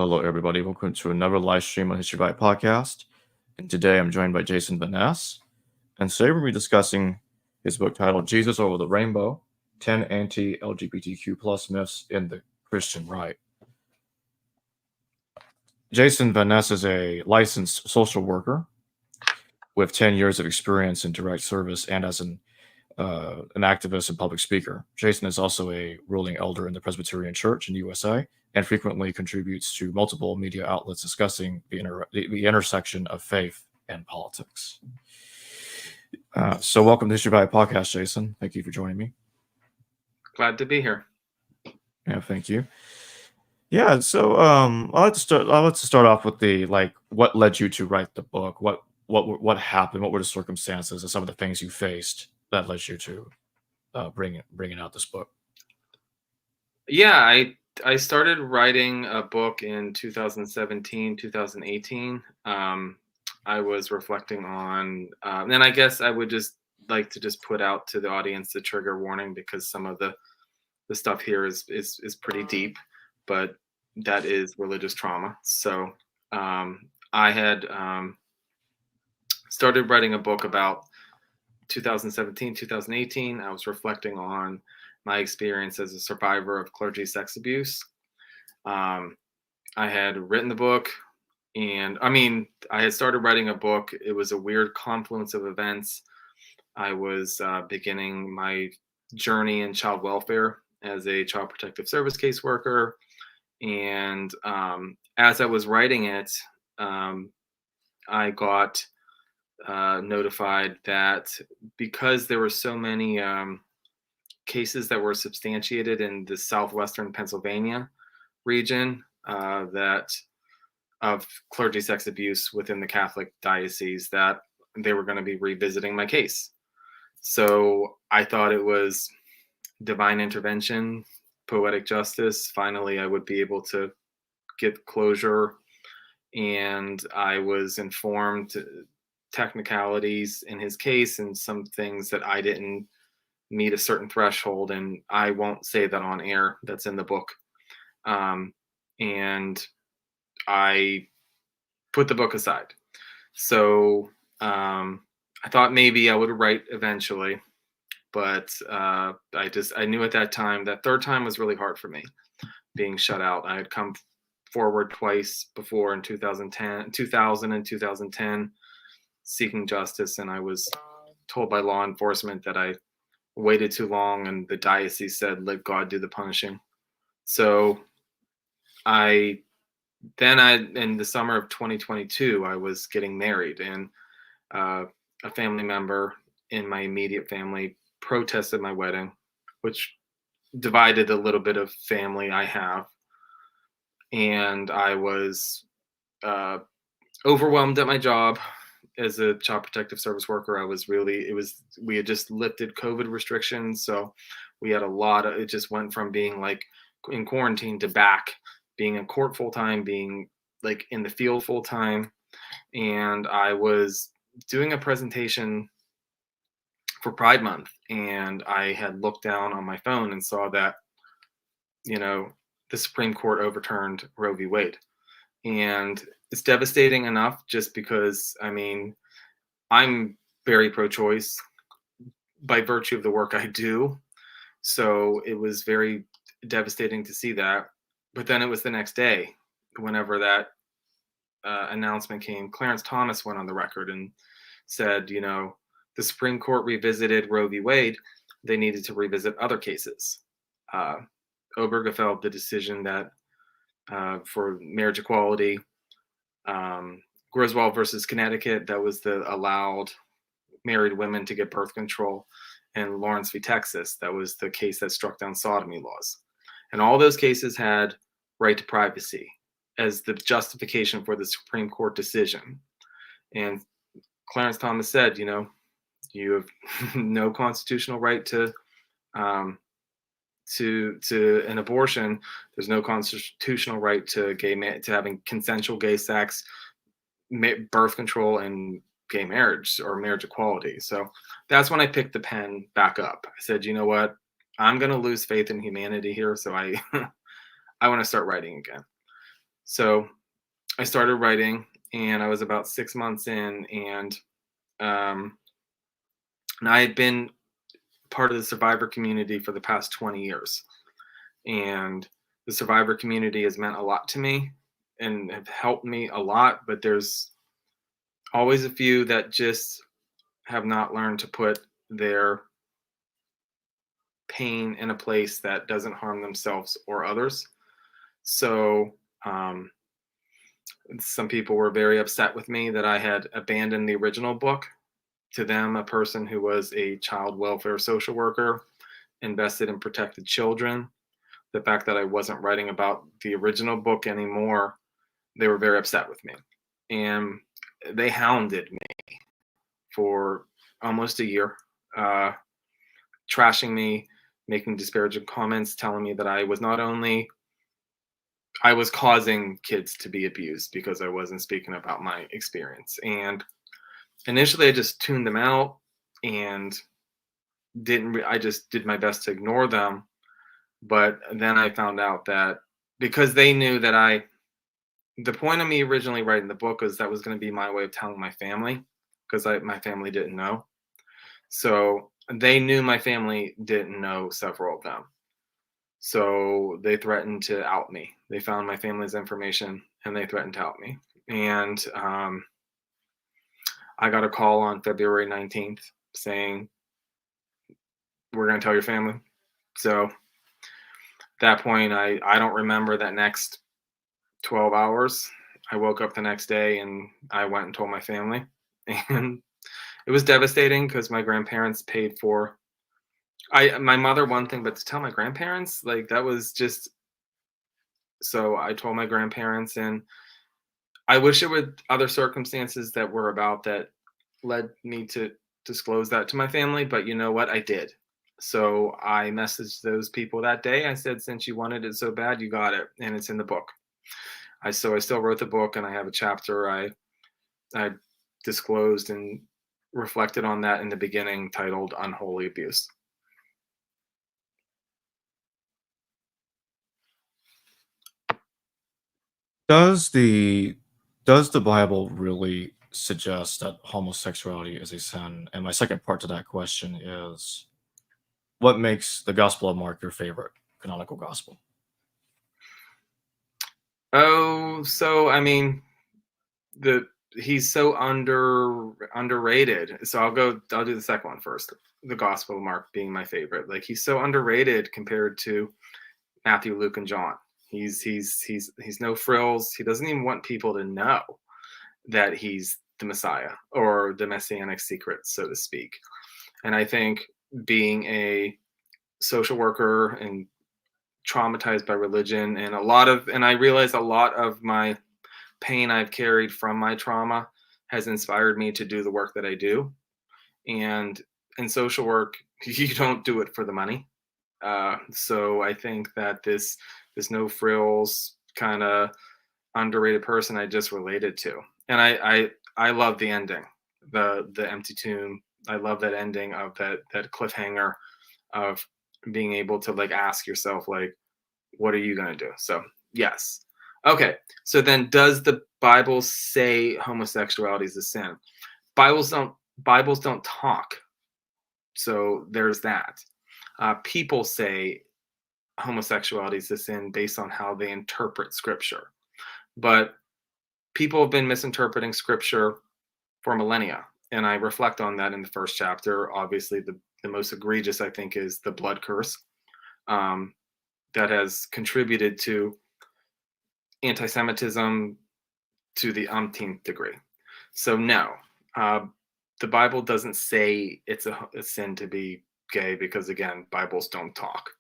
Hello, everybody. Welcome to another live stream on History by Podcast. And today I'm joined by Jason Van Ness. And today we'll be discussing his book titled Jesus Over the Rainbow 10 Anti-LGBTQ Plus Myths in the Christian Right. Jason Van Ness is a licensed social worker with 10 years of experience in direct service and as an activist and public speaker. Jason is also a ruling elder in the Presbyterian Church in the USA and frequently contributes to multiple media outlets discussing the intersection of faith and politics. So welcome to History by Podcast, Jason. Thank you for joining me. Glad to be here. Yeah, thank you. Yeah, so I'd like to start off with what led you to write the book? What happened? What were the circumstances and some of the things you faced that led you to bringing out this book? Yeah, I started writing a book in 2017, 2018. I was reflecting on, and I guess I would just like to just put out to the audience the trigger warning because some of the stuff here is pretty deep, but that is religious trauma. So I had started writing a book about 2017, 2018. I was reflecting on my experience as a survivor of clergy sex abuse. I had written the book, and I had started writing a book. It was a weird confluence of events. I was beginning my journey in child welfare as a child protective service caseworker. And as I was writing it, I got notified that because there were so many cases that were substantiated in the southwestern Pennsylvania region that of clergy sex abuse within the Catholic diocese, that they were going to be revisiting my case. So I thought it was divine intervention, poetic justice. Finally, I would be able to get closure. And I was informed technicalities in his case and some things that I didn't meet a certain threshold, and I won't say that on air. That's in the book. And I put the book aside. So I thought maybe I would write eventually, but I knew at that time, that third time was really hard for me, being shut out. I had come forward twice before in 2000 and 2010 seeking justice, and I was told by law enforcement that I waited too long, and the diocese said, let God do the punishing. So in the summer of 2022, I was getting married, and a family member in my immediate family protested my wedding, which divided a little bit of family I have. And I was overwhelmed at my job as a child protective service worker. We had just lifted COVID restrictions. So we had it just went from being like in quarantine to back being in court full time, being like in the field full time. And I was doing a presentation for Pride Month, and I had looked down on my phone and saw that, the Supreme Court overturned Roe v. Wade. And it's devastating enough just because, I'm very pro-choice by virtue of the work I do. So it was very devastating to see that. But then it was the next day, whenever that announcement came, Clarence Thomas went on the record and said, the Supreme Court revisited Roe v. Wade. They needed to revisit other cases. Obergefell, the decision that for marriage equality, Griswold versus Connecticut, that was the allowed married women to get birth control, and Lawrence v. Texas, that was the case that struck down sodomy laws. And all those cases had right to privacy as the justification for the Supreme Court decision. And Clarence Thomas said, you have no constitutional right to an abortion. There's no constitutional right to to having consensual gay sex, birth control, and gay marriage or marriage equality. So that's when I picked the pen back up. I said, you know what? I'm going to lose faith in humanity here. So I want to start writing again. So I started writing, and I was about 6 months in, and um, I had been part of the survivor community for the past 20 years. And the survivor community has meant a lot to me and have helped me a lot, but there's always a few that just have not learned to put their pain in a place that doesn't harm themselves or others. So um, some people were very upset with me that I had abandoned the original book. To them, a person who was a child welfare social worker, invested in protected children, the fact that I wasn't writing about the original book anymore, they were very upset with me. And they hounded me for almost a year, uh, trashing me, making disparaging comments, telling me that I was not only I was causing kids to be abused because I wasn't speaking about my experience. And initially, I just tuned them out and I just did my best to ignore them. But then I found out that because they knew that the point of me originally writing the book was that was going to be my way of telling my family, because my family didn't know. So they knew my family didn't know, several of them. So they threatened to out me. They found my family's information and they threatened to out me. And I got a call on February 19th saying, "We're going to tell your family." So at that point, I don't remember that next 12 hours. I woke up the next day and I went and told my family. And it was devastating because my grandparents paid for my mother one thing, but to tell my grandparents, like, that was just, so I told my grandparents, and I wish it were other circumstances that were about that led me to disclose that to my family, but you know what? I did. So I messaged those people that day. I said, since you wanted it so bad, you got it, and it's in the book. I still wrote the book, and I have a chapter I disclosed and reflected on that in the beginning, titled Unholy Abuse. Does the Bible really suggest that homosexuality is a sin? And my second part to that question is, what makes the Gospel of Mark your favorite canonical gospel? Oh, so I mean, the he's so underrated. So I'll do the second one first. The Gospel of Mark being my favorite. Like, he's so underrated compared to Matthew, Luke, and John. He's no frills. He doesn't even want people to know that he's the Messiah or the messianic secret, so to speak. And I think, being a social worker and traumatized by religion, and I realize a lot of my pain I've carried from my trauma has inspired me to do the work that I do. And in social work, you don't do it for the money. So I think that this no frills kind of underrated person I just related to, and I love the ending, the empty tomb. I love that ending of that cliffhanger of being able to, like, ask yourself, like, what are you gonna do? So yes. Okay. So then, does the Bible say homosexuality is a sin? Bibles don't talk. So there's that. People say homosexuality is a sin based on how they interpret scripture. But people have been misinterpreting scripture for millennia. And I reflect on that in the first chapter. Obviously, the most egregious, I think, is the blood curse, um, that has contributed to anti Semitism to the umpteenth degree. So, no, uh, the Bible doesn't say it's a sin to be gay because, again, Bibles don't talk.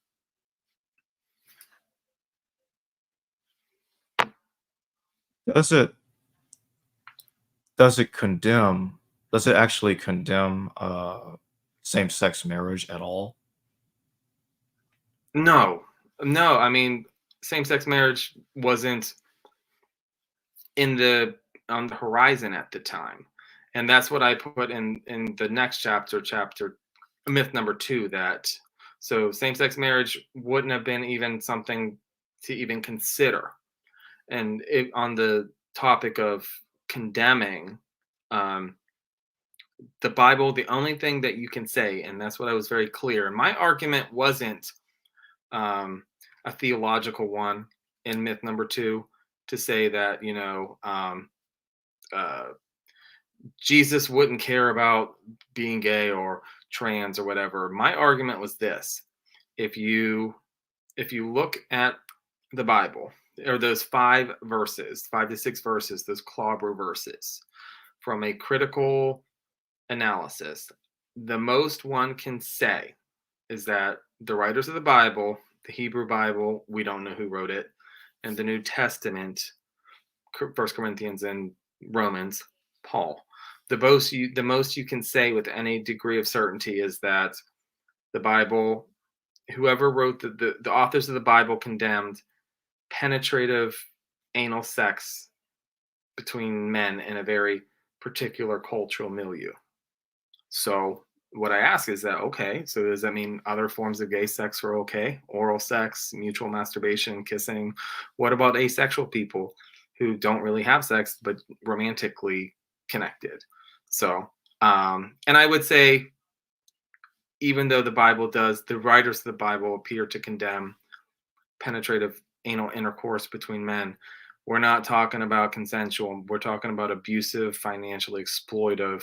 Does it does it condemn does it actually condemn same-sex marriage at all? No, no. I mean, same-sex marriage wasn't in the on the horizon at the time, and that's what I put in the next chapter myth number 2, that so same-sex marriage wouldn't have been even something to even consider. And on the topic of condemning, um, the Bible, the only thing that you can say, and that's what I was very clear. My argument wasn't um, a theological one in myth number two to say that, uh, Jesus wouldn't care about being gay or trans or whatever. My argument was this: if you look at the Bible, or those 5 verses, 5 to 6 verses, those clobber verses, from a critical analysis, the most one can say is that the writers of the Bible, the Hebrew Bible, we don't know who wrote it, and the New Testament, First Corinthians and Romans, Paul. The most you can say with any degree of certainty is that the Bible, whoever wrote the authors of the Bible condemned penetrative anal sex between men in a very particular cultural milieu. So what I ask is that, okay, so does that mean other forms of gay sex are okay? Oral sex, mutual masturbation, kissing? What about asexual people who don't really have sex but romantically connected? So, and I would say, even though the writers of the Bible appear to condemn penetrative anal intercourse between men, we're not talking about consensual. We're talking about abusive, financially exploitive,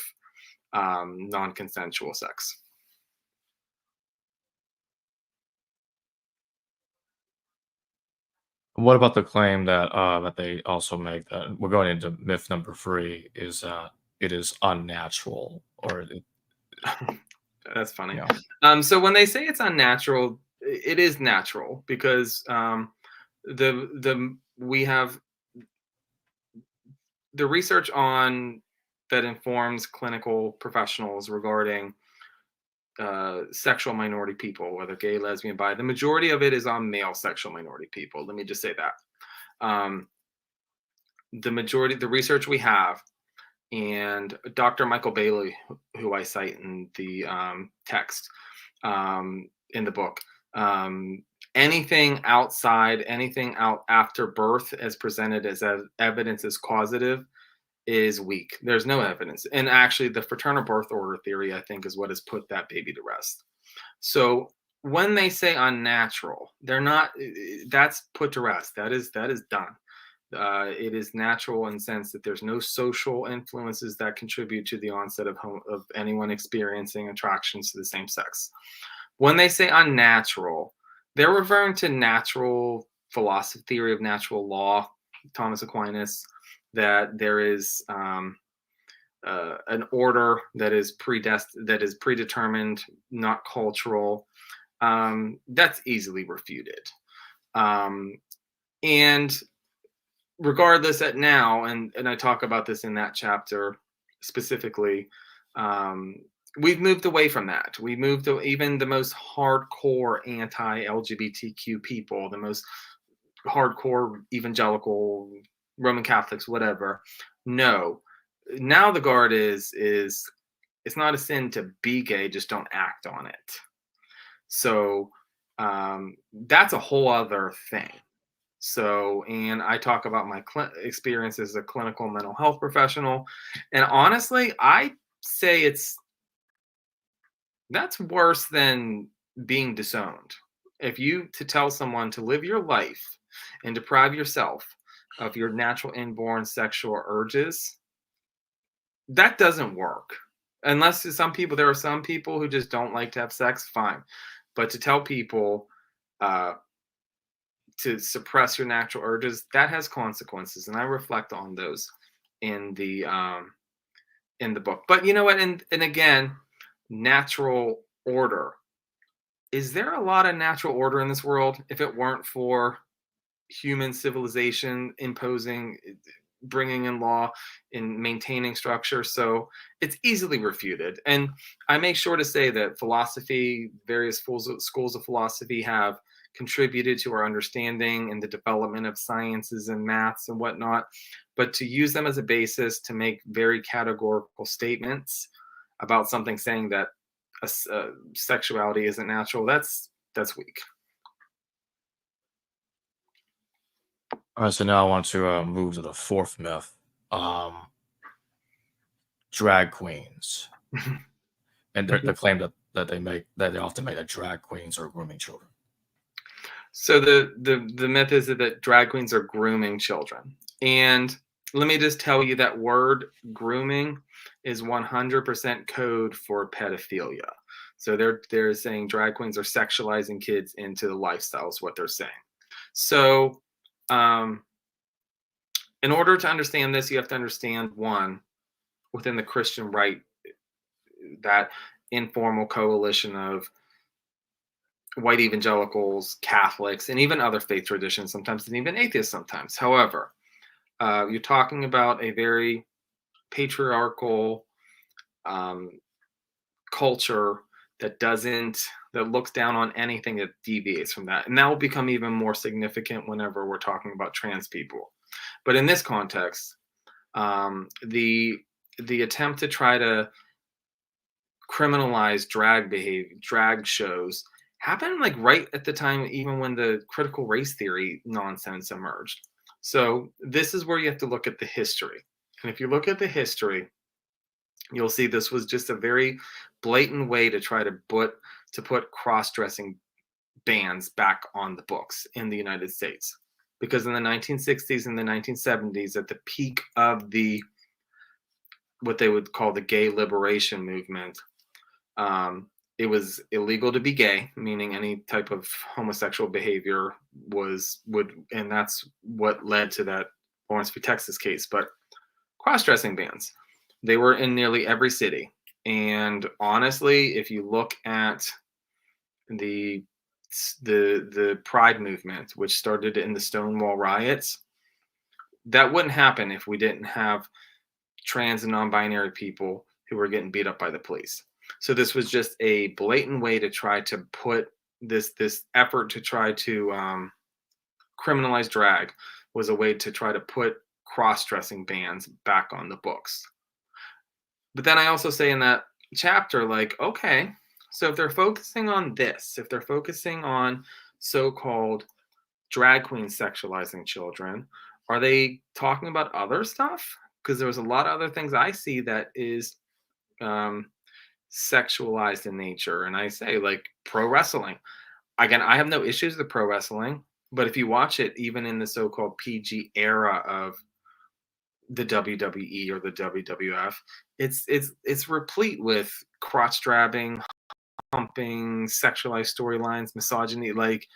non-consensual sex. What about the claim that they also make that we're going into myth number three is that it is unnatural or That's funny. yeah. So when they say it's unnatural, it is natural because we have the research on that informs clinical professionals regarding sexual minority people, whether gay, lesbian, bi. The majority of it is on male sexual minority people. Let me just say that. The research we have, and Dr. Michael Bailey, who I cite in the text in the book, anything out after birth as presented as evidence as causative is weak. There's no evidence. And actually, the fraternal birth order theory, I think, is what has put that baby to rest. So when they say unnatural, they're not, that's put to rest. That is done. It is natural in the sense that there's no social influences that contribute to the onset of anyone experiencing attractions to the same sex. When they say unnatural, they're referring to natural philosophy, theory of natural law, Thomas Aquinas, that there is an order that is predetermined, not cultural. That's easily refuted. And regardless, and I talk about this in that chapter specifically, we've moved away from that. We moved to even the most hardcore anti-LGBTQ people, the most hardcore evangelical Roman Catholics, whatever. No, now the guard is it's not a sin to be gay, just don't act on it. So that's a whole other thing. So, and I talk about my experience as a clinical mental health professional, and honestly, I say that's worse than being disowned. If you to tell someone to live your life and deprive yourself of your natural inborn sexual urges, that doesn't work. Unless there are some people who just don't like to have sex, fine. But to tell people to suppress your natural urges, that has consequences, and I reflect on those in the book. But you know what? And again, natural order. Is there a lot of natural order in this world if it weren't for human civilization imposing, bringing in law, and maintaining structure? So it's easily refuted. And I make sure to say that philosophy, various schools of philosophy have contributed to our understanding and the development of sciences and maths and whatnot. But to use them as a basis to make very categorical statements about something, saying that sexuality isn't natural, that's weak. All right, so now I want to move to the fourth myth. Um, Drag queens, and the claim that they often make that drag queens are grooming children. So the myth is that drag queens are grooming children. And let me just tell you that word grooming is 100% code for pedophilia. So they're saying drag queens are sexualizing kids into the lifestyle is what they're saying. So in order to understand this, you have to understand one, within the Christian right, that informal coalition of white evangelicals, Catholics, and even other faith traditions, sometimes, and even atheists sometimes. However, you're talking about a very patriarchal culture that looks down on anything that deviates from that. And that will become even more significant whenever we're talking about trans people. But in this context, the attempt to try to criminalize drag shows happened like right at the time, even when the critical race theory nonsense emerged. So this is where you have to look at the history. And if you look at the history, you'll see this was just a very blatant way to try to put cross-dressing bans back on the books in the United States. Because in the 1960s and the 1970s, at the peak of what they would call the gay liberation movement, it was illegal to be gay, meaning any type of homosexual behavior and that's what led to that Lawrence v. Texas case. But cross-dressing bans, they were in nearly every city. And honestly, if you look at the Pride movement, which started in the Stonewall riots, that wouldn't happen if we didn't have trans and non-binary people who were getting beat up by the police. So this was just a blatant way to try to put this effort to try to criminalize drag was a way to try to put cross-dressing bans back on the books. But then I also say in that chapter, like, okay, so if they're focusing on this, if they're focusing on so-called drag queens sexualizing children, are they talking about other stuff? Because there was a lot of other things I see that is sexualized in nature. And I say, like, pro wrestling. Again, I have no issues with pro wrestling, but if you watch it, even in the so-called PG era of the WWE or the WWF, it's replete with crotch grabbing, humping, sexualized storylines, misogyny. Like,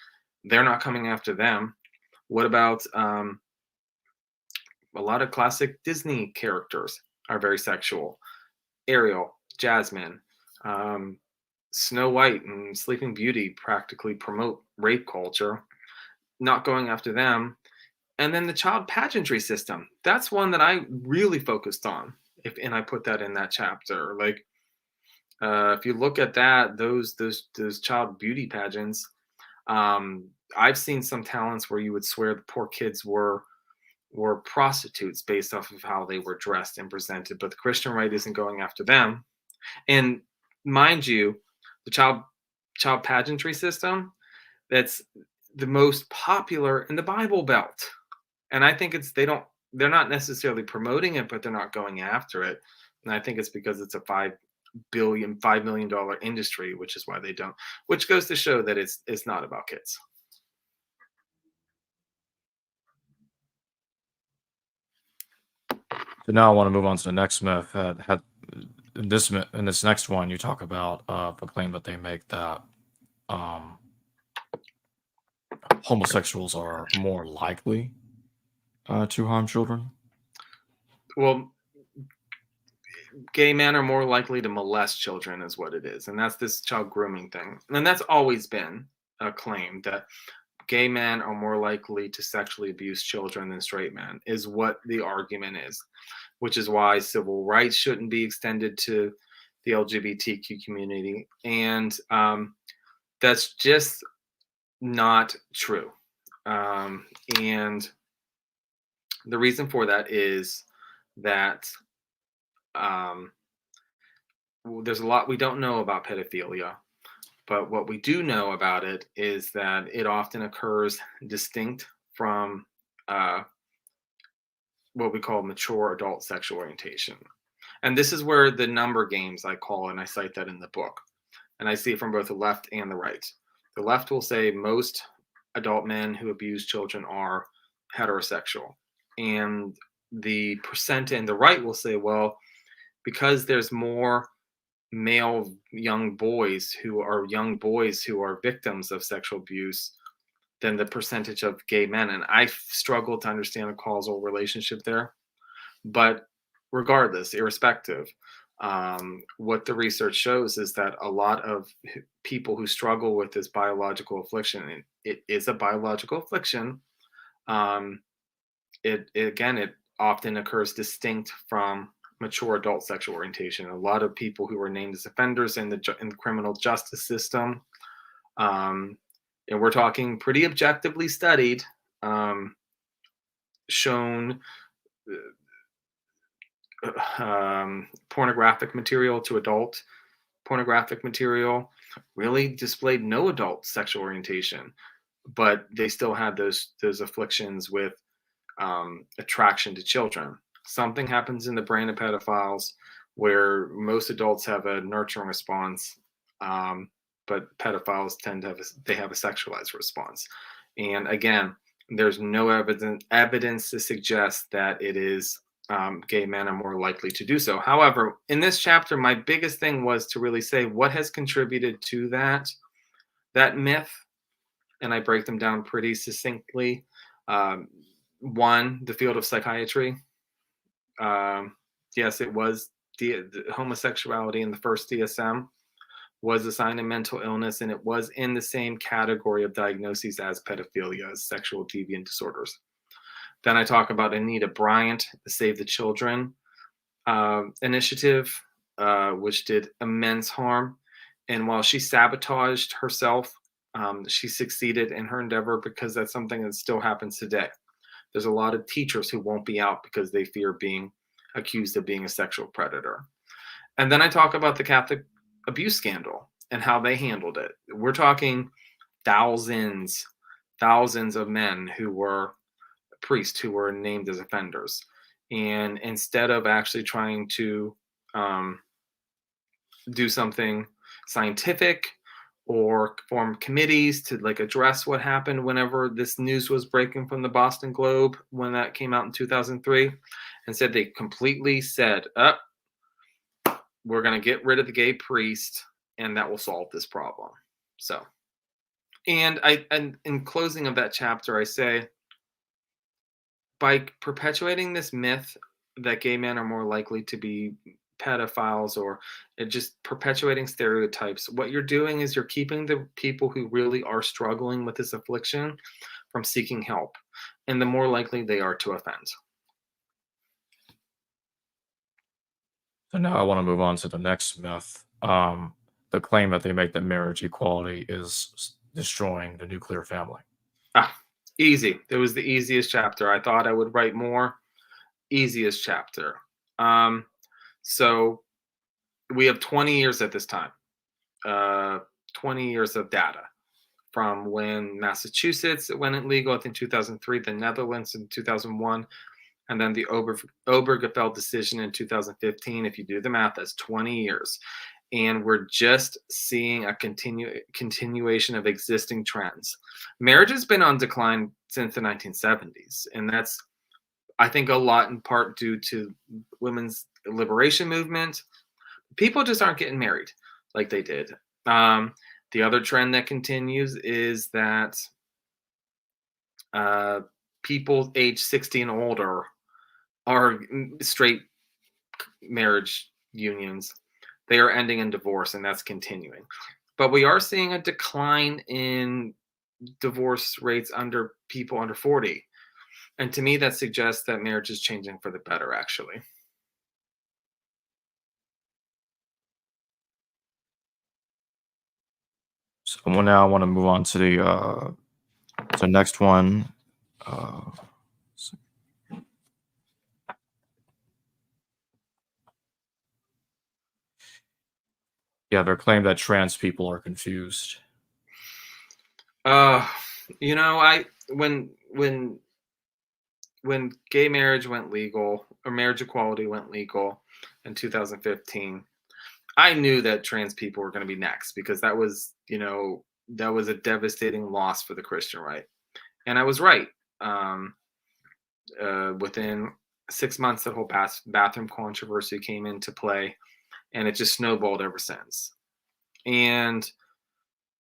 they're not coming after them. What about a lot of classic Disney characters are very sexual? Ariel, Jasmine, Snow White, and Sleeping Beauty practically promote rape culture. Not going after them. And then the child pageantry system. That's one that I really focused on. And I put that in that chapter. Like, if you look at that, those child beauty pageants, I've seen some talents where you would swear the poor kids were prostitutes based off of how they were dressed and presented, but the Christian right isn't going after them. And mind you, the child pageantry system, that's the most popular in the Bible Belt. And I think they're not necessarily promoting it, but they're not going after it. And I think it's because it's a $5 million industry, which is why they don't, which goes to show that it's not about kids. So now I want to move on to the next myth. In this next one, you talk about the claim that they make that homosexuals are more likely to harm children. Well, gay men are more likely to molest children is what it is. And that's this child grooming thing. And that's always been a claim, that gay men are more likely to sexually abuse children than straight men, is what the argument is, which is why civil rights shouldn't be extended to the LGBTQ community. And that's just not true. And the reason for that is that there's a lot we don't know about pedophilia, but what we do know about it is that it often occurs distinct from what we call mature adult sexual orientation. And this is where the number games I call, and I cite that in the book. And I see it from both the left and the right. The left will say most adult men who abuse children are heterosexual. And the percent in the right will say, well, because there's more male young boys who are victims of sexual abuse than the percentage of gay men. And I struggle to understand a causal relationship there. But regardless, irrespective, what the research shows is that a lot of people who struggle with this biological affliction, and it is a biological affliction, it often occurs distinct from mature adult sexual orientation. A lot of people who are named as offenders in the criminal justice system, and we're talking pretty objectively studied, shown pornographic material to adult pornographic material, really displayed no adult sexual orientation, but they still had those afflictions with attraction to children. Something happens in the brain of pedophiles where most adults have a nurturing response, but pedophiles tend to have a sexualized response. And again, there's no evidence to suggest that it is gay men are more likely to do so. However, in this chapter, my biggest thing was to really say what has contributed to that myth, and I break them down pretty succinctly. One, the field of psychiatry. Yes, it was the homosexuality in the first DSM was a sign of mental illness, and it was in the same category of diagnoses as pedophilia, as sexual deviant disorders. Then I talk about Anita Bryant, the Save the Children initiative, which did immense harm. And while she sabotaged herself, she succeeded in her endeavor because that's something that still happens today. There's a lot of teachers who won't be out because they fear being accused of being a sexual predator. And then I talk about the Catholic abuse scandal and how they handled it. We're talking thousands of men who were priests who were named as offenders. And instead of actually trying to do something scientific or form committees to address what happened whenever this news was breaking from the Boston Globe when that came out in 2003, instead they completely said, we're going to get rid of the gay priest and that will solve this problem. So, and in closing of that chapter, I say, by perpetuating this myth that gay men are more likely to be pedophiles or just perpetuating stereotypes, what you're doing is you're keeping the people who really are struggling with this affliction from seeking help, and the more likely they are to offend. So now I want to move on to the next myth. The claim that they make that marriage equality is destroying the nuclear family. Easy. It was the easiest chapter. I thought I would write more. Easiest chapter. So we have 20 years at this time. 20 years of data from when Massachusetts went illegal, I think 2003, the Netherlands in 2001, and then the Obergefell decision in 2015. If you do the math, that's 20 years. And we're just seeing a continuation of existing trends. Marriage has been on decline since the 1970s. And that's, I think, a lot in part due to women's liberation movement. People just aren't getting married like they did. The other trend that continues is that people age 60 and older are straight marriage unions. They are ending in divorce, and that's continuing. But we are seeing a decline in divorce rates under people under 40. And to me, that suggests that marriage is changing for the better, actually. So now I want to move on to the next one. Yeah, their claim that trans people are confused. When when gay marriage went legal, or marriage equality went legal in 2015, I knew that trans people were going to be next, because that was, that was a devastating loss for the Christian right. And I was right. Within 6 months, the whole bathroom controversy came into play, and it just snowballed ever since. And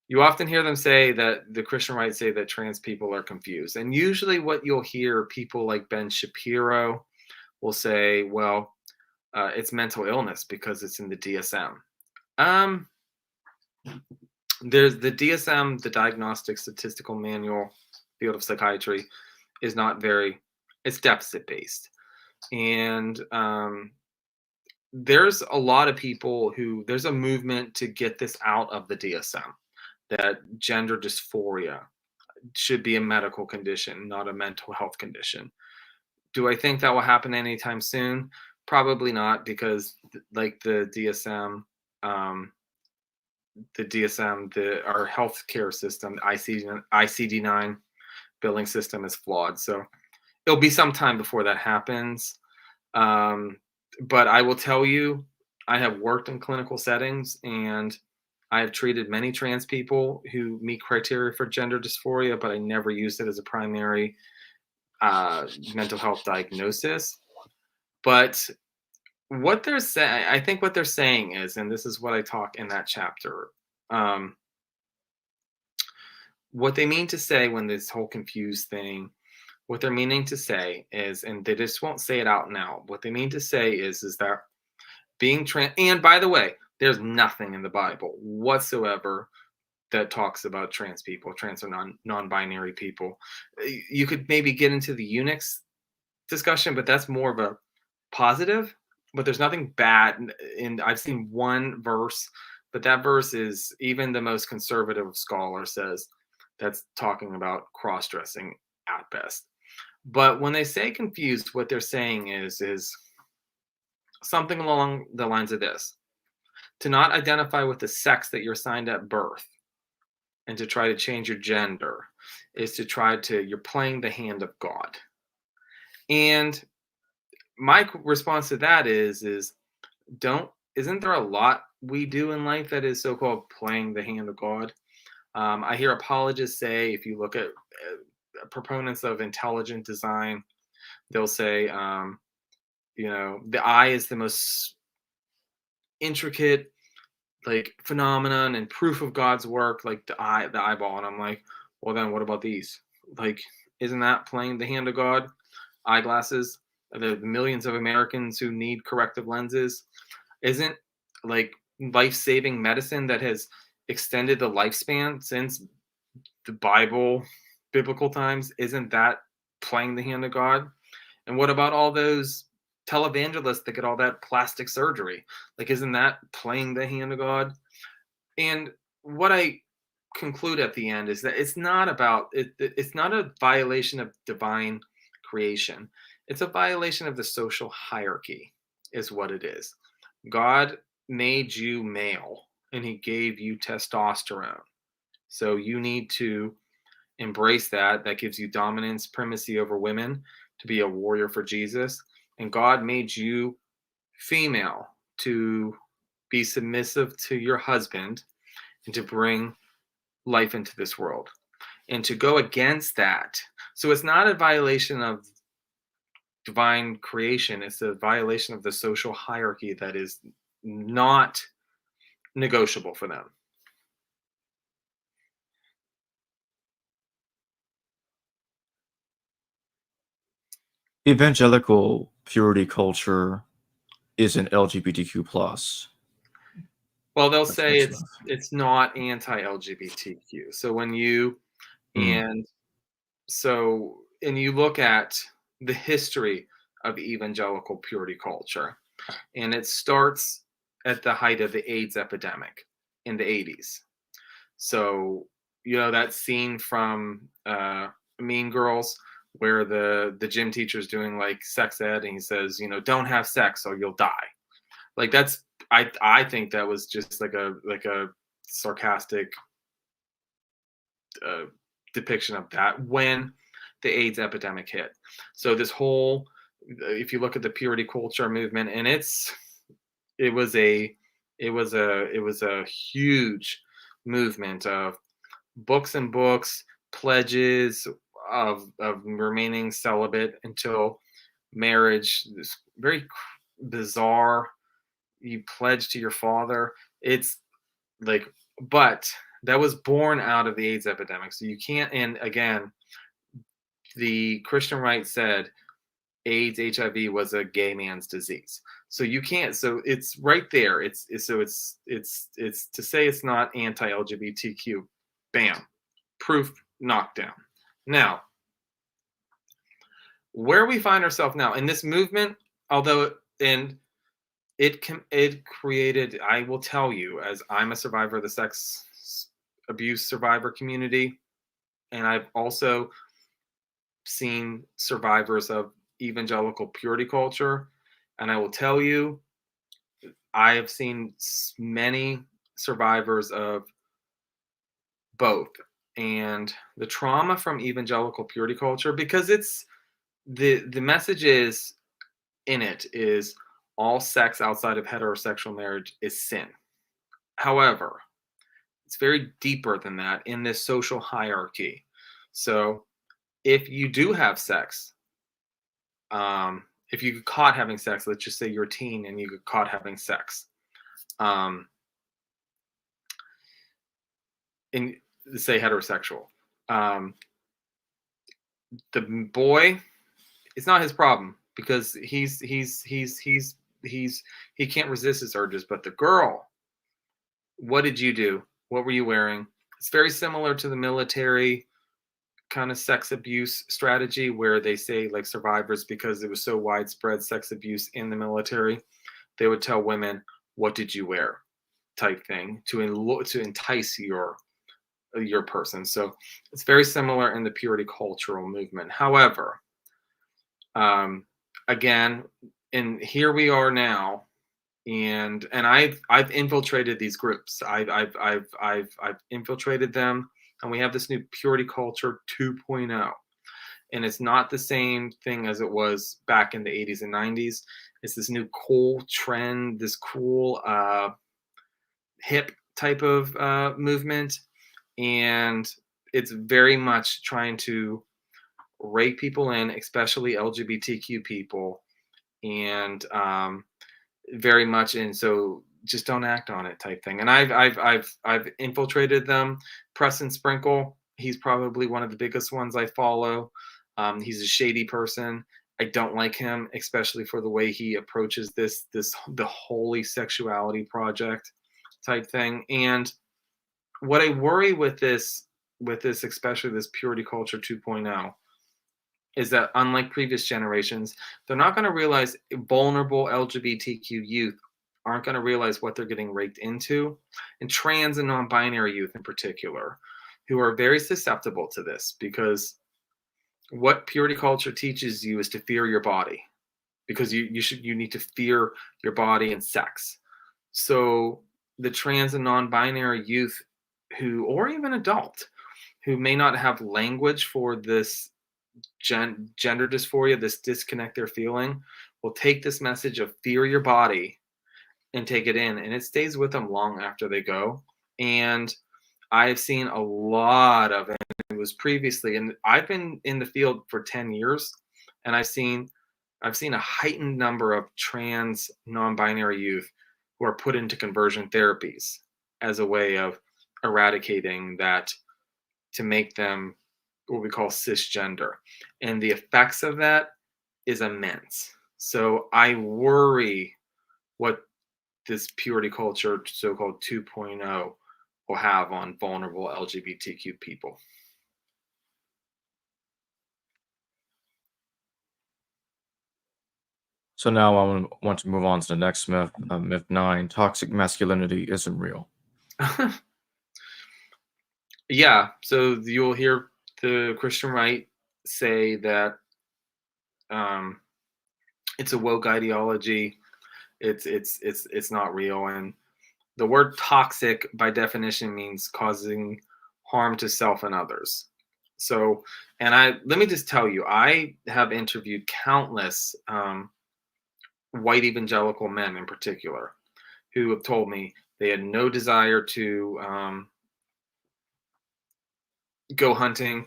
you often hear them say that the Christian right say that trans people are confused. And usually what you'll hear people like Ben Shapiro will say, well, it's mental illness because it's in the DSM. There's the DSM, the Diagnostic Statistical Manual, field of psychiatry, is not very, it's deficit based. And there's a lot of people there's a movement to get this out of the DSM, that gender dysphoria should be a medical condition, not a mental health condition. Do I think that will happen anytime soon? Probably not, because like the DSM, our healthcare system, the ICD-9 billing system is flawed. So it'll be some time before that happens. But I will tell you, I have worked in clinical settings, and I have treated many trans people who meet criteria for gender dysphoria, but I never used it as a primary mental health diagnosis. But what they're saying, I think what they're saying is, and this is what I talk in that chapter, what they mean to say when this whole confused thing, what they're meaning to say is, and they just won't say it out now, what they mean to say is that being trans, and by the way, there's nothing in the Bible whatsoever that talks about trans people, trans or non-binary people. You could maybe get into the eunuchs discussion, but that's more of a positive. But there's nothing bad. And I've seen one verse, but that verse is, even the most conservative scholar says that's talking about cross-dressing at best. But when they say confused, what they're saying is something along the lines of this: to not identify with the sex that you're assigned at birth and to try to change your gender is to you're playing the hand of God. And my response to that is isn't there a lot we do in life that is so-called playing the hand of God? I hear apologists say, if you look at proponents of intelligent design, they'll say, the eye is the most intricate phenomenon and proof of God's work, like the eyeball. And I'm like, well, then what about these? Isn't that playing the hand of God? Eyeglasses, the millions of Americans who need corrective lenses, isn't life-saving medicine that has extended the lifespan since the biblical times, isn't that playing the hand of God? And what about all those televangelists that get all that plastic surgery? Isn't that playing the hand of God? And what I conclude at the end is that it's not about it. It's not a violation of divine creation. It's a violation of the social hierarchy, is what it is. God made you male, and he gave you testosterone. So you need to embrace that. That gives you dominance, primacy over women, to be a warrior for Jesus. And God made you female to be submissive to your husband and to bring life into this world. And to go against that, so it's not a violation of divine creation, it's a violation of the social hierarchy that is not negotiable for them. Evangelical purity culture is an LGBTQ plus. Well, they'll say it's not anti-LGBTQ. So when you and you look at the history of evangelical purity culture, and it starts at the height of the AIDS epidemic in the 80s. So that scene from Mean Girls, where the gym teacher's doing sex ed, and he says, don't have sex or you'll die. That's, I think that was just like a sarcastic depiction of that, when the AIDS epidemic hit. So this whole, if you look at the purity culture movement, and it was a huge movement of books and books, pledges of remaining celibate until marriage. This very bizarre. You pledge to your father. It's like, but that was born out of the AIDS epidemic. So you can't. And again, the Christian right said AIDS, HIV was a gay man's disease. So you can't. So it's right there. It's to say it's not anti-LGBTQ. Bam, proof knocked down. Now, where we find ourselves now in this movement, although it created, I will tell you, as I'm a survivor of the sex abuse survivor community, and I've also seen survivors of evangelical purity culture, and I will tell you, I have seen many survivors of both. And the trauma from evangelical purity culture, because it's the message is in it is all sex outside of heterosexual marriage is sin. However, it's very deeper than that in this social hierarchy. So if you do have sex, if you get caught having sex, let's just say you're a teen and you get caught having sex, and say heterosexual, the boy, it's not his problem because he can't resist his urges. But the girl, what did you do? What were you wearing? It's very similar to the military kind of sex abuse strategy where they say, like, survivors, because it was so widespread sex abuse in the military, they would tell women, what did you wear, type thing, to entice your person. So it's very similar in the purity cultural movement. However, again, and here we are now, and I've infiltrated these groups. I've infiltrated them, and we have this new purity culture 2.0, and it's not the same thing as it was back in the 80s and 90s. It's this new cool trend, this cool hip type of movement, and it's very much trying to rake people in, especially LGBTQ people, and very much in. So just don't act on it type thing. And I've infiltrated them. Preston Sprinkle, he's probably one of the biggest ones I follow. He's a shady person. I don't like him, especially for the way he approaches the holy sexuality project type thing. And what I worry with this, especially this purity culture 2.0, is that unlike previous generations, they're not going to realize, vulnerable LGBTQ youth aren't going to realize what they're getting raked into, and trans and non-binary youth in particular, who are very susceptible to this, because what purity culture teaches you is to fear your body, because you need to fear your body and sex. So the trans and non-binary youth or even adult, who may not have language for this gender dysphoria, this disconnect they're feeling, will take this message of fear your body and take it in, and it stays with them long after they go. And I've seen a lot of it. It was previously, and I've been in the field for 10 years, and I've seen a heightened number of trans non-binary youth who are put into conversion therapies as a way of eradicating that, to make them what we call cisgender. And the effects of that is immense. So I worry what this purity culture, so-called 2.0, will have on vulnerable LGBTQ people. So now I want to move on to the next myth, myth 9. Toxic masculinity isn't real. Yeah, so you'll hear the Christian right say that it's a woke ideology. It's not real, and the word toxic by definition means causing harm to self and others. So, and let me just tell you, I have interviewed countless white evangelical men in particular who have told me they had no desire to go hunting,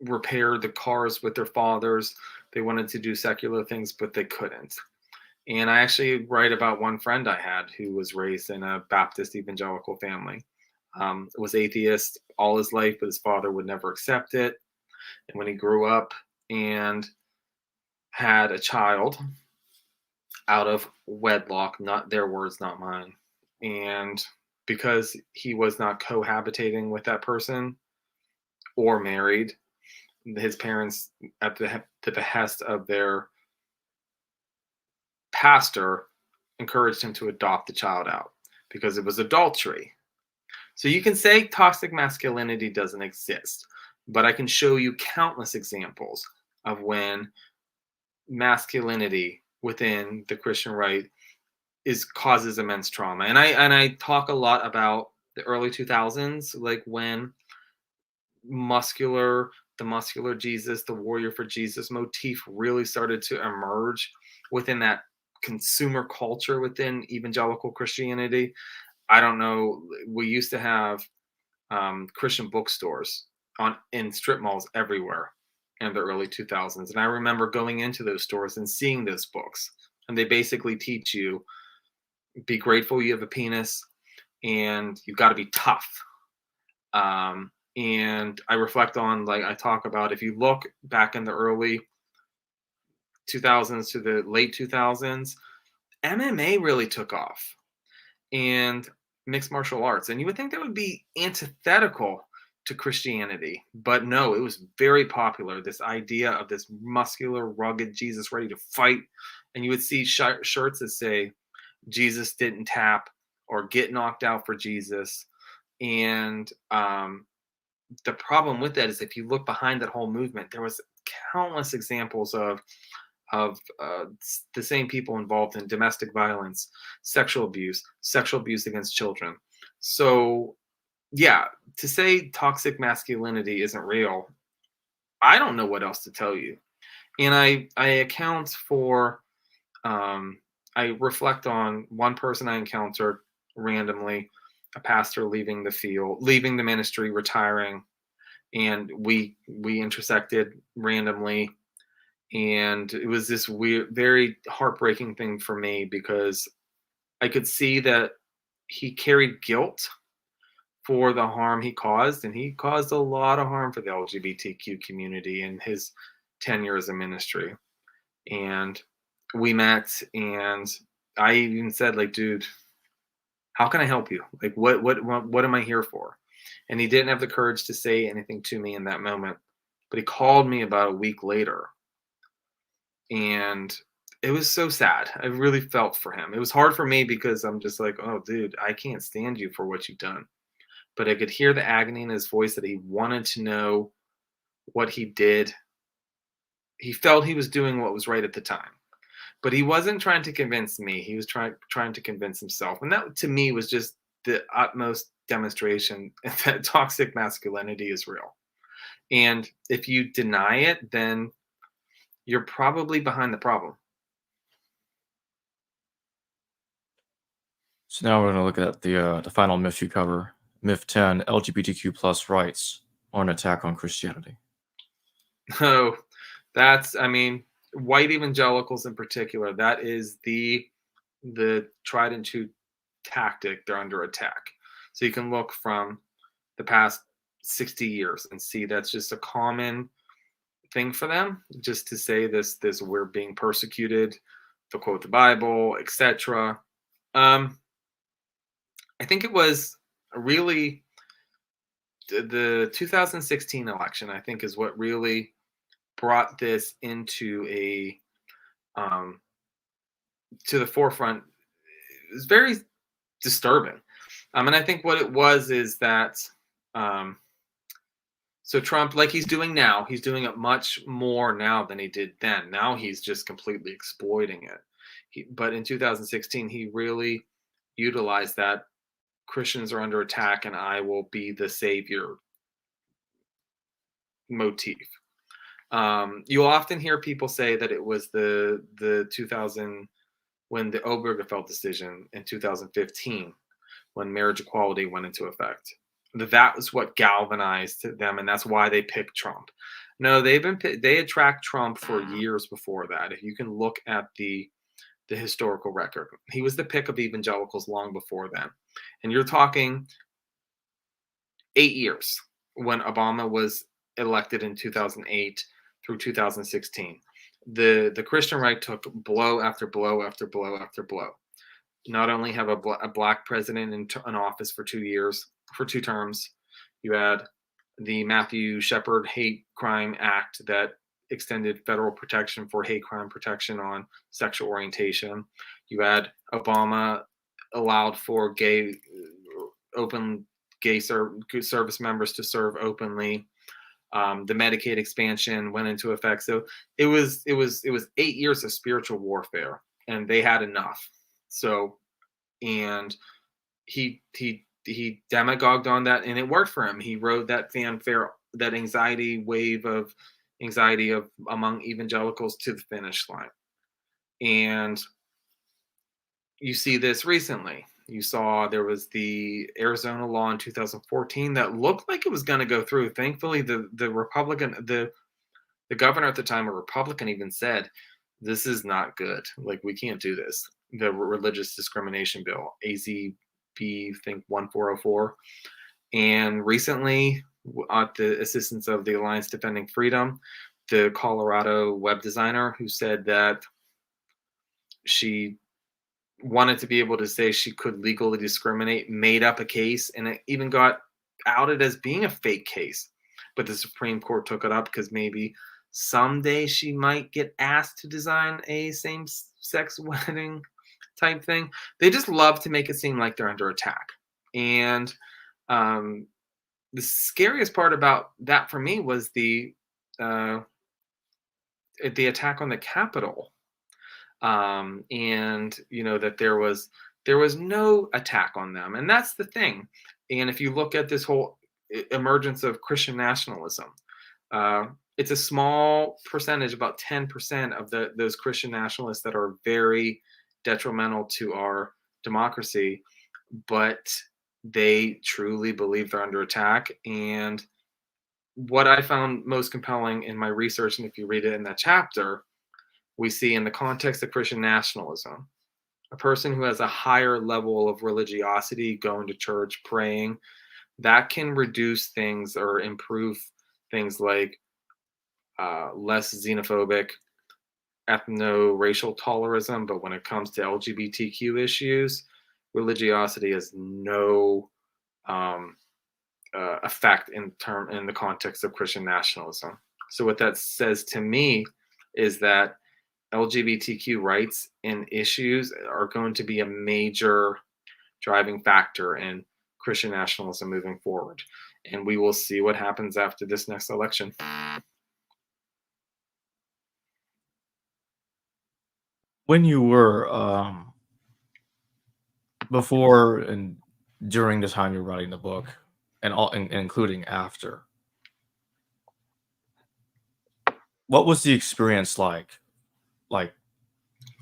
repair the cars with their fathers. They wanted to do secular things, but they couldn't. And I actually write about one friend I had who was raised in a Baptist evangelical family. Was atheist all his life, but his father would never accept it. And when he grew up and had a child out of wedlock, not their words, not mine, and because he was not cohabitating with that person or married, his parents, at the behest of their pastor, encouraged him to adopt the child out because it was adultery. So you can say toxic masculinity doesn't exist, but I can show you countless examples of when masculinity within the Christian right causes immense trauma. And I talk a lot about the early 2000s, like when the muscular Jesus, the warrior for Jesus motif really started to emerge within that consumer culture within evangelical Christianity. I don't know. We used to have Christian bookstores in strip malls everywhere in the early 2000s, and I remember going into those stores and seeing those books. And they basically teach you, be grateful you have a penis, and you've got to be tough. And I reflect on, like I talk about, if you look back in the early 2000s to the late 2000s, MMA really took off, and mixed martial arts. And you would think that would be antithetical to Christianity, but no, it was very popular. This idea of this muscular, rugged Jesus ready to fight. And you would see shirts that say, Jesus didn't tap, or get knocked out for Jesus. And the problem with that is, if you look behind that whole movement, there was countless examples of the same people involved in domestic violence, sexual abuse against children. So, yeah, to say toxic masculinity isn't real, I don't know what else to tell you. And I account for, I reflect on one person I encountered randomly, a pastor leaving the ministry, retiring, and we intersected randomly. And it was this weird, very heartbreaking thing for me, because I could see that he carried guilt for the harm he caused, and he caused a lot of harm for the LGBTQ community in his tenure as a ministry. And we met, and I even said, like, dude, how can I help you? Like, what am I here for? And he didn't have the courage to say anything to me in that moment, but he called me about a week later. And it was so sad. I really felt for him. It was hard for me because I'm just like, oh, dude, I can't stand you for what you've done. But I could hear the agony in his voice, that he wanted to know what he did. He felt he was doing what was right at the time, but he wasn't trying to convince me. He was trying to convince himself. And that, to me, was just the utmost demonstration that toxic masculinity is real. And if you deny it, then you're probably behind the problem. So now we're going to look at the final myth you cover, myth 10: LGBTQ plus rights are an attack on Christianity. Oh, that's, I mean, white evangelicals in particular, that is the tried and true tactic. They're under attack. So you can look from the past 60 years and see that's just a common thing for them, just to say this we're being persecuted, to quote the Bible, etc. I think it was really the 2016 election, I think, is what really brought this into to the forefront. It was very disturbing. And I think what it was is that, so Trump, like he's doing now, he's doing it much more now than he did then. Now he's just completely exploiting it. But in 2016, he really utilized that Christians are under attack and I will be the savior. motif. You'll often hear people say that it was the 2000 when the Obergefell decision in 2015 when marriage equality went into effect. That was what galvanized them, and that's why they picked Trump. No, they had tracked Trump for years before that. If you can look at the historical record, he was the pick of evangelicals long before then. And you're talking 8 years when Obama was elected in 2008 through 2016. The Christian right took blow after blow after blow after blow. Not only have a black president in office for 2 years, for 2 terms, you had the Matthew Shepard Hate Crime Act that extended federal protection for hate crime protection on sexual orientation. You had Obama allowed for open gay service members to serve openly. The Medicaid expansion went into effect. So it was 8 years of spiritual warfare, and they had enough. So, and he demagogued on that, and it worked for him. He rode that fanfare, that wave of anxiety among evangelicals to the finish line. And you see this recently. You saw there was the Arizona law in 2014 that looked like it was going to go through. Thankfully, the governor at the time, a Republican, even said, "This is not good. Like, we can't do this." The religious discrimination bill, AZB, I think 1404. And recently, at the assistance of the Alliance Defending Freedom, the Colorado web designer who said that she wanted to be able to say she could legally discriminate, made up a case, and it even got outed as being a fake case. But the Supreme Court took it up because maybe someday she might get asked to design a same-sex wedding type thing. They just love to make it seem like they're under attack. And the scariest part about that for me was the attack on the Capitol. And that there was no attack on them, and that's the thing. And if you look at this whole emergence of Christian nationalism, it's a small percentage, about 10% of those Christian nationalists that are very detrimental to our democracy, but they truly believe they're under attack. And what I found most compelling in my research, and if you read it in that chapter, we see in the context of Christian nationalism, a person who has a higher level of religiosity, going to church, praying, that can reduce things or improve things like less xenophobic, ethno-racial tolerism. But when it comes to LGBTQ issues, religiosity has no effect in the context of Christian nationalism. So what that says to me is that LGBTQ rights and issues are going to be a major driving factor in Christian nationalism moving forward. And we will see what happens after this next election. When you were before and during the time you're writing the book, and including after, what was the experience like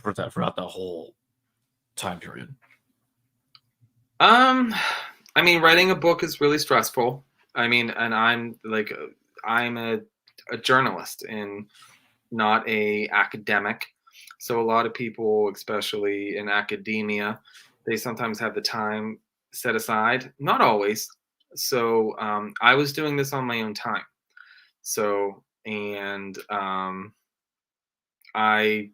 throughout the whole time period? I mean, writing a book is really stressful. I mean, and I'm a journalist and not a academic. So a lot of people, especially in academia, they sometimes have the time set aside. Not always. So I was doing this on my own time. So, and I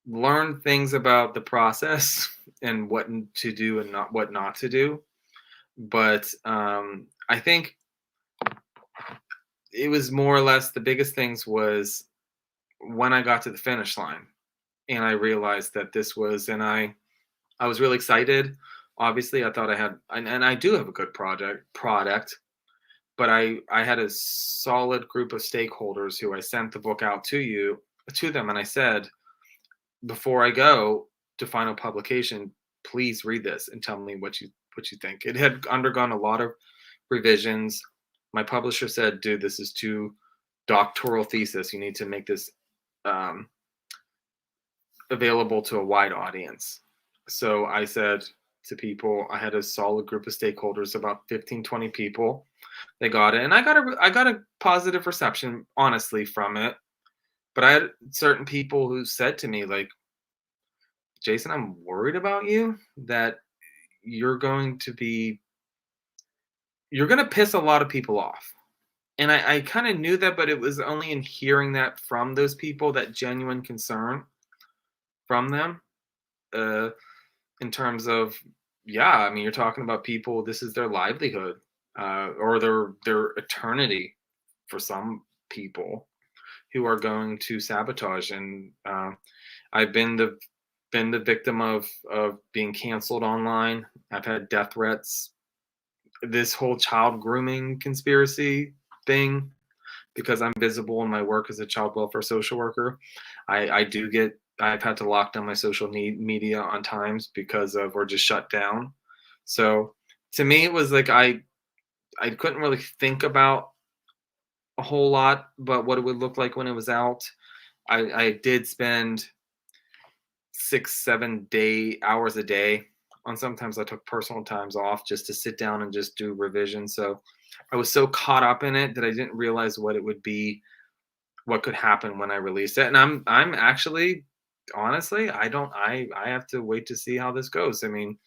learned things about the process and what to do and what not to do. But I think it was more or less the biggest things was when I got to the finish line and I realized that this was, and I was really excited. Obviously, I thought I had, and I do have a good product, but I had a solid group of stakeholders who I sent the book out to them, and I said, before I go to final publication, please read this and tell me what you think. It had undergone a lot of revisions. my publisher said, dude, this is too doctoral thesis. You need to make this available to a wide audience. So I said to people, I had a solid group of stakeholders, about 15, 20 people. They got it. And I got a positive reception, honestly, from it. But I had certain people who said to me, like, Jason, I'm worried about you, that you're going to piss a lot of people off. And I kind of knew that, but it was only in hearing that from those people, that genuine concern from them, in terms of, yeah, I mean, you're talking about people, this is their livelihood, or their eternity for some people who are going to sabotage. And I've been the victim of being canceled online. I've had death threats. This whole child grooming conspiracy thing, because I'm visible in my work as a child welfare social worker, I've had to lock down my social media on times because of, or just shut down. So to me, it was like I couldn't really think about a whole lot, but what it would look like when it was out. I did spend 6-7 hours a day on, sometimes I took personal times off just to sit down and just do revision. So I was so caught up in it that I didn't realize what it would be, what could happen when I released it. And I'm actually, honestly, I have to wait to see how this goes. I mean,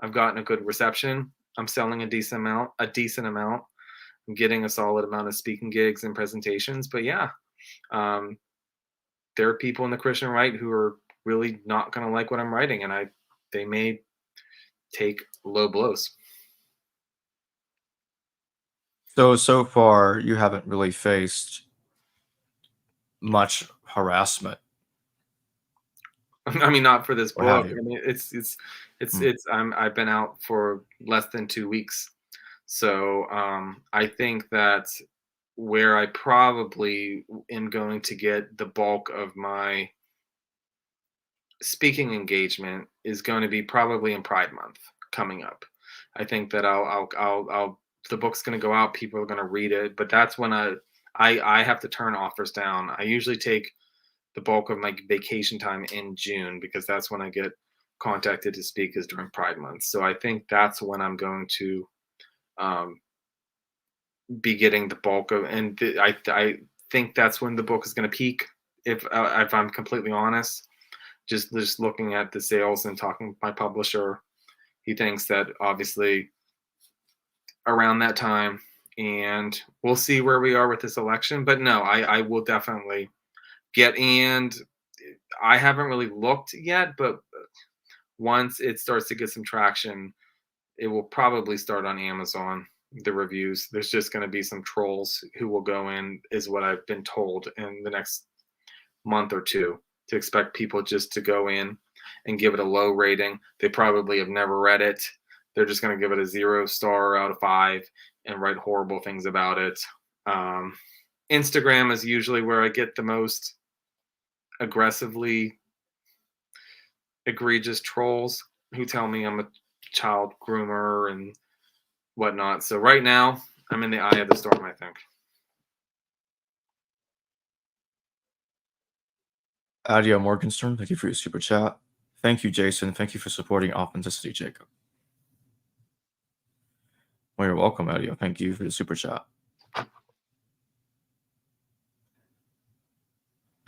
I've gotten a good reception. I'm selling a decent amount. I'm getting a solid amount of speaking gigs and presentations. But yeah, um, there are people in the Christian right who are really not going to like what I'm writing, and they may take low blows. So far, you haven't really faced much harassment. I mean, not for this Or have book. you? I mean, I've been out for less than 2 weeks. So I think that where I probably am going to get the bulk of my speaking engagement is going to be probably in Pride Month coming up. I think that I'll the book's going to go out, people are going to read it, but that's when I have to turn offers down. I usually take the bulk of my vacation time in June, because that's when I get contacted to speak, is during Pride Month. So I think that's when I'm going to um, be getting the bulk of, and I think that's when the book is going to peak. If I'm completely honest, just looking at the sales and talking with my publisher, he thinks that obviously around that time, and we'll see where we are with this election. But no, I will definitely get, and I haven't really looked yet, but once it starts to get some traction, it will probably start on Amazon. The reviews, there's just going to be some trolls who will go in, is what I've been told, in the next month or two, to expect people just to go in and give it a low rating. They probably have never read it. They're just going to give it a 0 star out of 5 and write horrible things about it. Instagram is usually where I get the most aggressively egregious trolls who tell me I'm a child groomer and whatnot. So right now, I'm in the eye of the storm, I think. Adia Morgenstern, thank you for your super chat. Thank you, Jason. Thank you for supporting authenticity, Jacob. Well, you're welcome, Adia. Thank you for the super chat.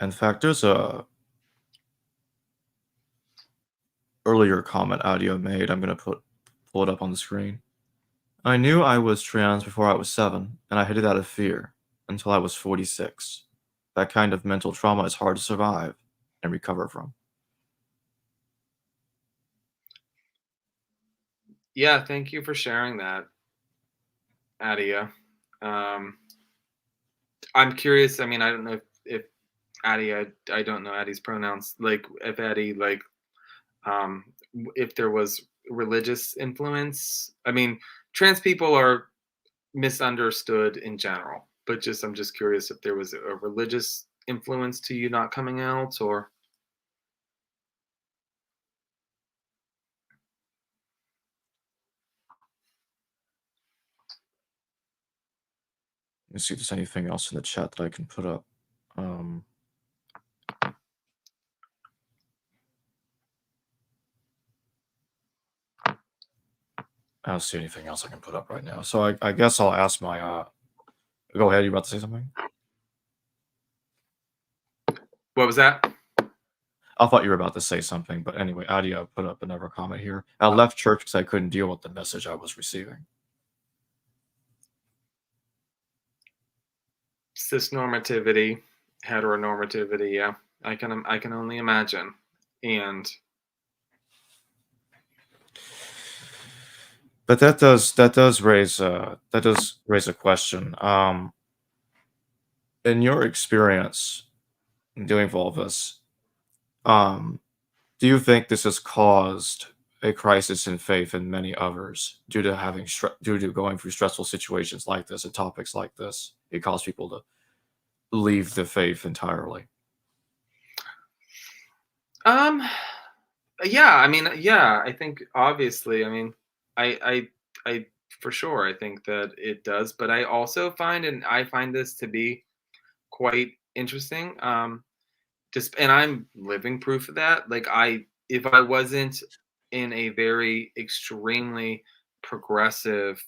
In fact, there's a earlier comment Adia made. I'm going to pull it up on the screen. I knew I was trans before I was 7, and I hid it out of fear until I was 46. That kind of mental trauma is hard to survive and recover from. Yeah, thank you for sharing that, Adia. I'm curious. I mean, I don't know if Addie, I don't know Addie's pronouns. Like, if Addie, like, um, if there was religious influence. I mean, trans people are misunderstood in general, but I'm just curious if there was a religious influence to you not coming out, or. Let me see if there's anything else in the chat that I can put up. I don't see anything else I can put up right now. So I guess I'll ask my. Go ahead. You about to say something? What was that? I thought you were about to say something, but anyway, Adia put up another comment here. I left church because I couldn't deal with the message I was receiving. Cisnormativity, heteronormativity. Yeah, I can only imagine. And but that does raise a question. In your experience in dealing with all this, do you think this has caused a crisis in faith in many others due to going through stressful situations like this and topics like this? It caused people to leave the faith entirely. yeah, I mean, yeah, I think obviously, I mean, I for sure, I think that it does, but I also find this to be quite interesting. Just, and I'm living proof of that. Like, if I wasn't in a very extremely progressive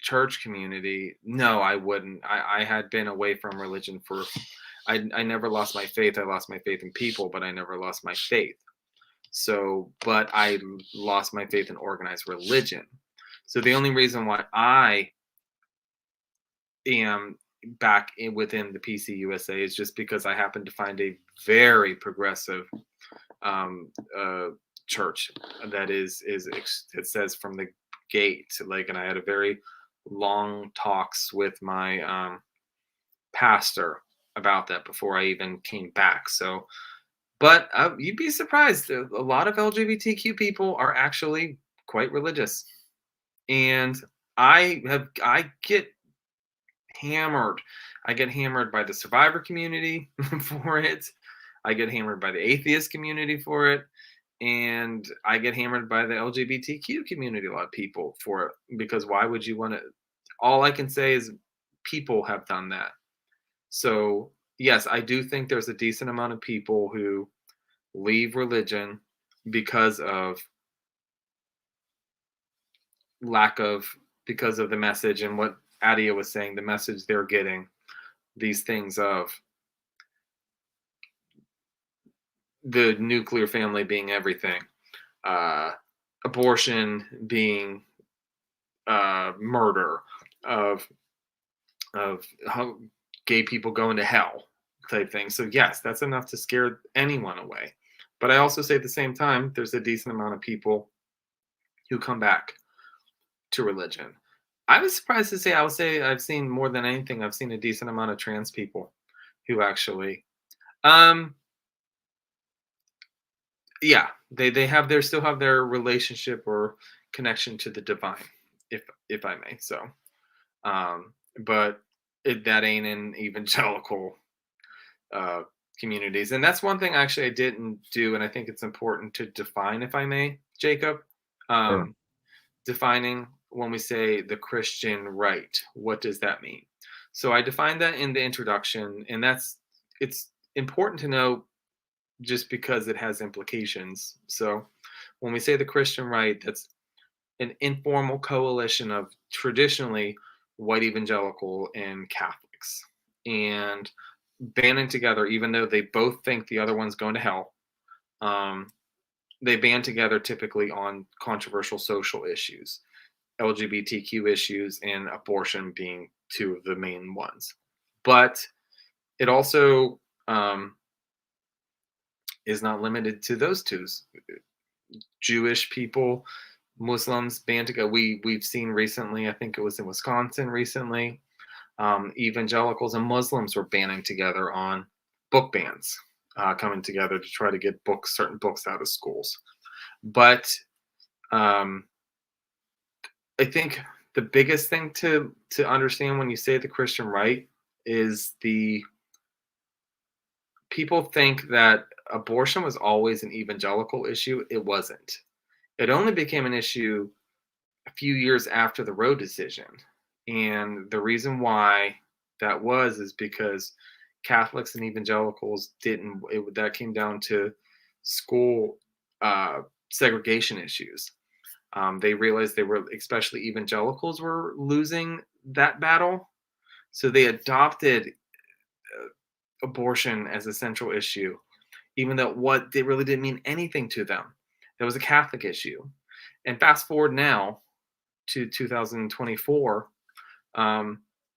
church community, no, I wouldn't. I had been away from religion for, I never lost my faith. I lost my faith in people, but I never lost my faith. So, but I lost my faith in organized religion. So the only reason why I am back within the PC USA is just because I happen to find a very progressive um, church that it says from the gate, like, and I had a very long talks with my pastor about that before I even came back. So, but you'd be surprised. A lot of LGBTQ people are actually quite religious, and I get hammered. I get hammered by the survivor community for it. I get hammered by the atheist community for it. And I get hammered by the LGBTQ community, a lot of people for it. Because why would you want to? All I can say is people have done that. So, yes, I do think there's a decent amount of people who leave religion because of because of the message and what Adia was saying, the message they're getting, these things of the nuclear family being everything, abortion being murder, of how gay people going to hell type thing. So yes, that's enough to scare anyone away. But I also say at the same time, there's a decent amount of people who come back to religion. I was surprised to say, I would say I've seen more than anything, I've seen a decent amount of trans people who actually, yeah, they have their still have their relationship or connection to the divine, if I may. So, but that ain't in evangelical communities, and that's one thing actually I didn't do, and I think it's important to define, if I may, Jacob. Sure. Defining when we say the Christian right, what does that mean? So I defined that in the introduction, and it's important to know just because it has implications. So when we say the Christian right, that's an informal coalition of traditionally white evangelical and Catholics, and banding together, even though they both think the other one's going to hell. They band together typically on controversial social issues, LGBTQ issues, and abortion being two of the main ones. But it also is not limited to those two. Jewish people, Muslims band together. We've seen recently, I think it was in Wisconsin recently, evangelicals and Muslims were banding together on book bans, coming together to try to get certain books out of schools. But I think the biggest thing to understand when you say the Christian right is the people think that abortion was always an evangelical issue. It wasn't. It only became an issue a few years after the Roe decision. And the reason why that is because Catholics and evangelicals didn't. That came down to school segregation issues. They realized especially evangelicals were losing that battle, so they adopted abortion as a central issue, even though what they really didn't mean anything to them. That was a Catholic issue. And fast forward now to 2024,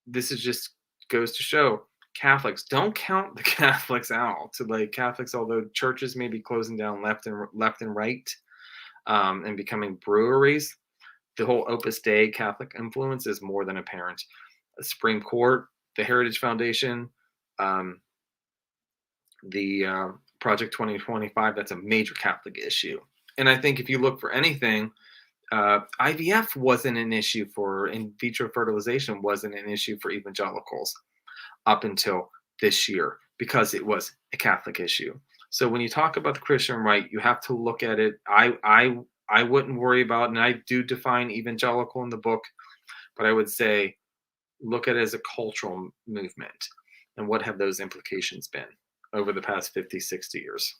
this is just goes to show Catholics, don't count the Catholics out. To like Catholics, although churches may be closing down left and right, and becoming breweries, the whole Opus Dei Catholic influence is more than apparent. The Supreme Court, the Heritage Foundation, the Project 2025, that's a major Catholic issue. And I think if you look for anything, IVF wasn't an issue for in vitro fertilization, wasn't an issue for evangelicals up until this year because it was a Catholic issue. So when you talk about the Christian right, you have to look at it. I wouldn't worry about, and I do define evangelical in the book, but I would say look at it as a cultural movement and what have those implications been over the past 50, 60 years.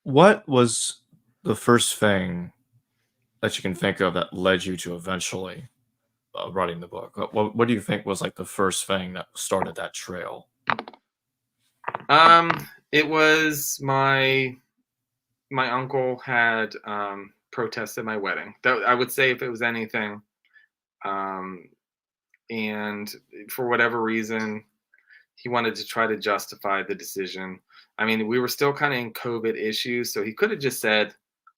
What was the first thing that you can think of that led you to eventually writing the book? What do you think was like the first thing that started that trail? It was my uncle had protested my wedding. That I would say if it was anything, and for whatever reason, he wanted to try to justify the decision. I mean, we were still kind of in COVID issues, so he could have just said,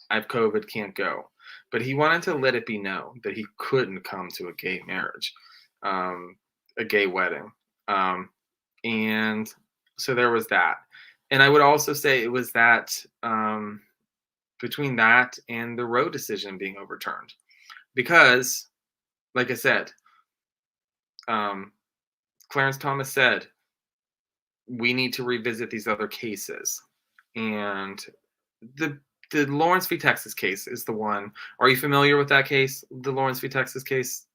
"I have COVID, can't go." But he wanted to let it be known that he couldn't come to a gay marriage, a gay wedding, and so there was that. And I would also say it was that between that and the Roe decision being overturned, because, like I said, Clarence Thomas said, we need to revisit these other cases. And the Lawrence v. Texas case is the one. Are you familiar with that case, the Lawrence v. Texas case?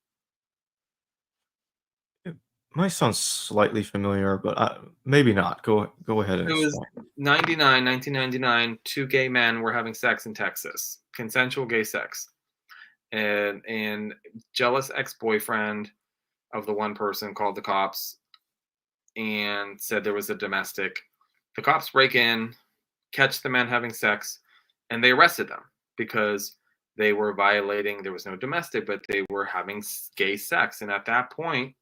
It might sound slightly familiar, but maybe not. Go ahead and It was explain. 1999, two gay men were having sex in Texas, consensual gay sex. And jealous ex-boyfriend of the one person called the cops and said there was a domestic. The cops break in, catch the men having sex, and they arrested them because they were violating, there was no domestic, but they were having gay sex. And at that point,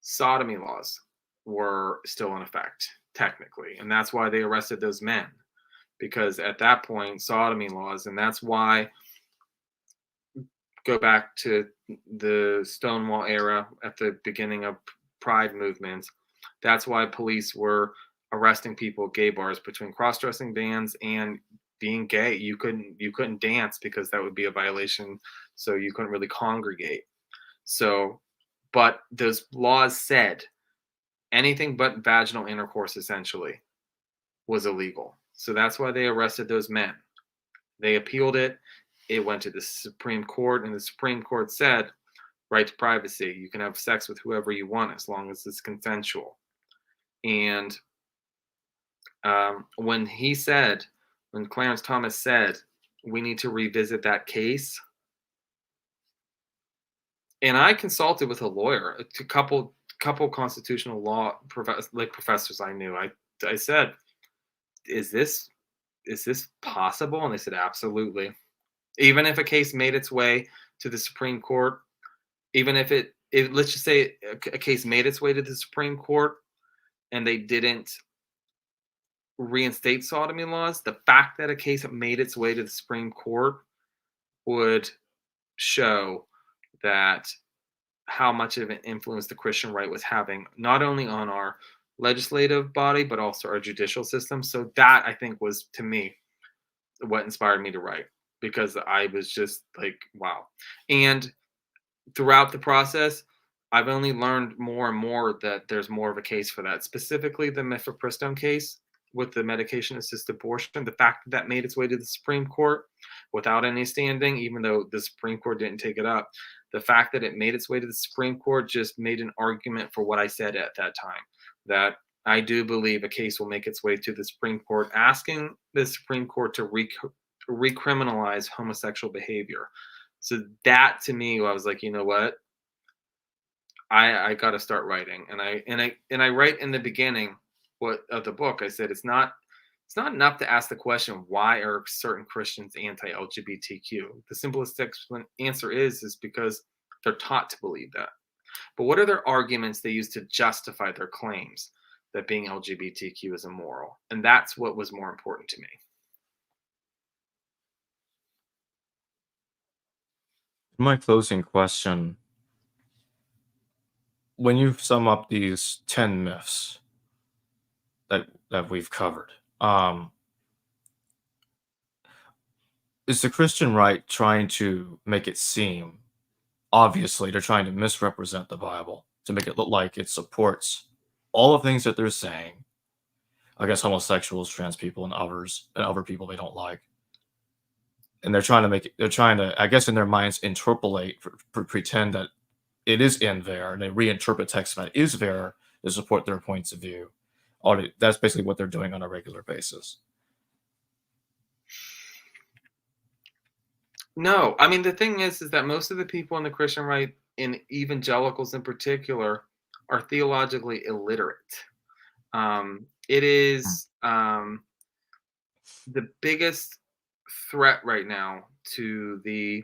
sodomy laws were still in effect, technically. And that's why they arrested those men, because at that point, sodomy laws, and that's why, go back to the Stonewall era at the beginning of Pride movements, that's why police were arresting people at gay bars between cross-dressing bands and being gay. You couldn't dance because that would be a violation, so you couldn't really congregate. So, but those laws said anything but vaginal intercourse essentially was illegal. So that's why they arrested those men. They appealed it. It went to the Supreme Court, and the Supreme Court said, right to privacy. You can have sex with whoever you want as long as it's consensual. And when Clarence Thomas said, we need to revisit that case, and I consulted with a lawyer, a couple constitutional law professors I knew. I said, is this possible? And they said, absolutely. Even if a case made its way to the Supreme Court, even if let's just say a case made its way to the Supreme Court and they didn't reinstate sodomy laws, the fact that a case made its way to the Supreme Court would show that how much of an influence the Christian right was having, not only on our legislative body, but also our judicial system. So that, I think, was, to me, what inspired me to write, because I was just like, wow. And throughout the process, I've only learned more and more that there's more of a case for that. Specifically, the mifepristone case with the medication-assisted abortion, the fact that that made its way to the Supreme Court without any standing, even though the Supreme Court didn't take it up, the fact that it made its way to the Supreme Court just made an argument for what I said at that time, that I do believe a case will make its way to the Supreme Court, asking the Supreme Court to recriminalize homosexual behavior. So that, to me, I was like, you know what? I got to start writing, and I write in the beginning of the book. I said it's not enough to ask the question, why are certain Christians anti-LGBTQ? The simplest answer is because they're taught to believe that. But what are their arguments they use to justify their claims that being LGBTQ is immoral? And that's what was more important to me. My closing question, when you sum up these 10 myths that we've covered, is the Christian right trying to make it seem, obviously they're trying to misrepresent the Bible to make it look like it supports all the things that they're saying, I guess homosexuals, trans people, and other people they don't like. And they're trying to, I guess in their minds, interpolate, pretend that it is in there, and they reinterpret text that is there to support their points of view. That's basically what they're doing on a regular basis. No, I mean, the thing is that most of the people in the Christian right, in evangelicals in particular, are theologically illiterate. It is the biggest threat right now to the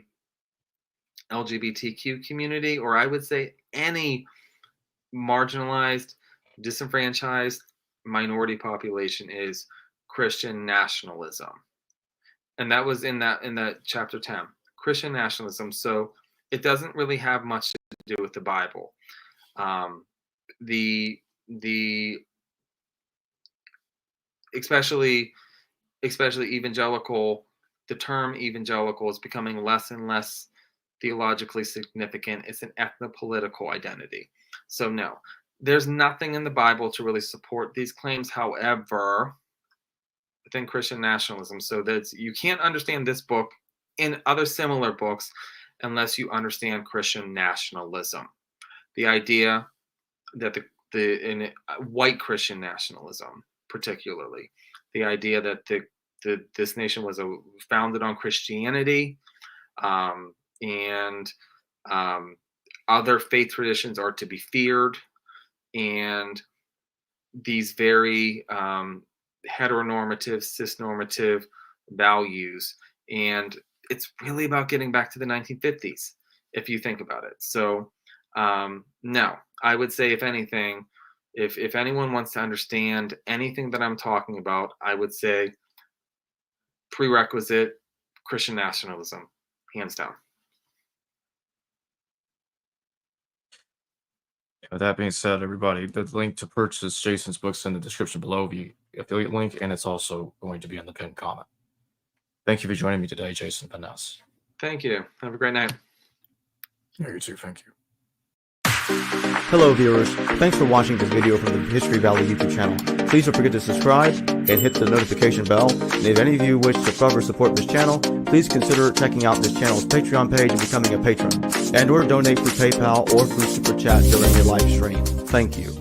LGBTQ community, or I would say any marginalized, disenfranchised minority population, is Christian nationalism. And that was in that chapter 10, Christian nationalism. So it doesn't really have much to do with the Bible. Especially evangelical, the term evangelical is becoming less and less theologically significant. It's an ethnopolitical identity. So no, there's nothing in the Bible to really support these claims. However, within Christian nationalism, so that you can't understand this book and other similar books unless you understand Christian nationalism. The idea that in white Christian nationalism, particularly, the idea that this nation was founded on Christianity, and other faith traditions are to be feared, and these very heteronormative, cisnormative values. And it's really about getting back to the 1950s, if you think about it. So no, I would say, if anything, if anyone wants to understand anything that I'm talking about, I would say prerequisite Christian nationalism, hands down. With that being said, everybody, the link to purchase Jason's books in the description below, the affiliate link, and it's also going to be in the pinned comment. Thank you for joining me today, Jason and Ness. Thank you. Have a great night. Yeah, you too. Thank you. Hello viewers, thanks for watching this video from the History Valley YouTube channel. Please don't forget to subscribe and hit the notification bell. And if any of you wish to further support this channel, please consider checking out this channel's Patreon page and becoming a patron, and or donate through PayPal or through Super Chat during your live stream. Thank you.